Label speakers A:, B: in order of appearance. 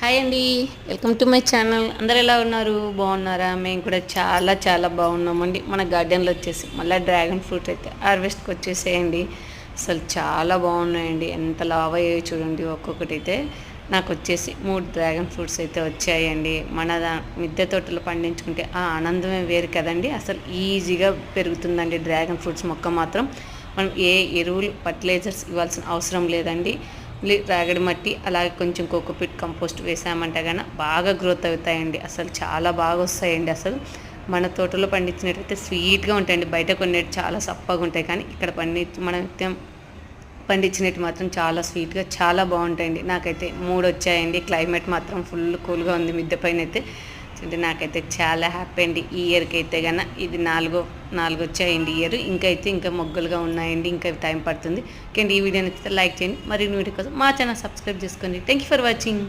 A: Hi అండి, welcome to my channel. అందరు ఎలా ఉన్నారు? బాగున్నారా? మేము కూడా చాలా చాలా బాగున్నామండి. మన గార్డెన్లో వచ్చేసి మళ్ళీ డ్రాగన్ ఫ్రూట్ అయితే హార్వెస్ట్కి వచ్చేసేయండి. అసలు చాలా బాగున్నాయండి. ఎంత లావ్ అయ్యాయో చూడండి. ఒక్కొక్కటి అయితే నాకు వచ్చేసి 3 డ్రాగన్ ఫ్రూట్స్ అయితే వచ్చాయండి. మన మిద్దె తోటలో పండించుకుంటే ఆ ఆనందమే వేరు కదండి. అసలు ఈజీగా పెరుగుతుందండి డ్రాగన్ ఫ్రూట్స్ మొక్క మాత్రం. మనం ఏ ఎరువులు ఫర్టిలైజర్స్ ఇవ్వాల్సిన అవసరం లేదండి. రాగడి మట్టి అలాగే కొంచెం కోకోపీట్ కంపోస్ట్ వేసామంటే కానీ బాగా గ్రోత్ అవుతాయండి. అసలు చాలా బాగా వస్తాయండి. అసలు మన తోటలో పండించినట్టయితే స్వీట్గా ఉంటాయండి. బయట కొనేవి చాలా సప్పగా ఉంటాయి, కానీ ఇక్కడ మనం పండించినట్టు మాత్రం చాలా స్వీట్గా చాలా బాగుంటాయండి. నాకైతే 3 వచ్చాయండి. క్లైమేట్ మాత్రం ఫుల్ కూల్గా ఉంది మిద్దె పైన అయితే. అంటే నాకైతే చాలా హ్యాపీ అండి. ఈ ఇయర్కి అయితే కన్నా ఇది నాలుగు వచ్చాయండి ఇయర్. ఇంకా మొగ్గలుగా ఉన్నాయండి. ఇంకా టైం పడుతుంది. ఓకే అండి, ఈ వీడియో నచ్చితే లైక్ చేయండి. మరి వీడియో కోసం మా ఛానల్ సబ్స్క్రైబ్ చేసుకోండి. Thank you for watching.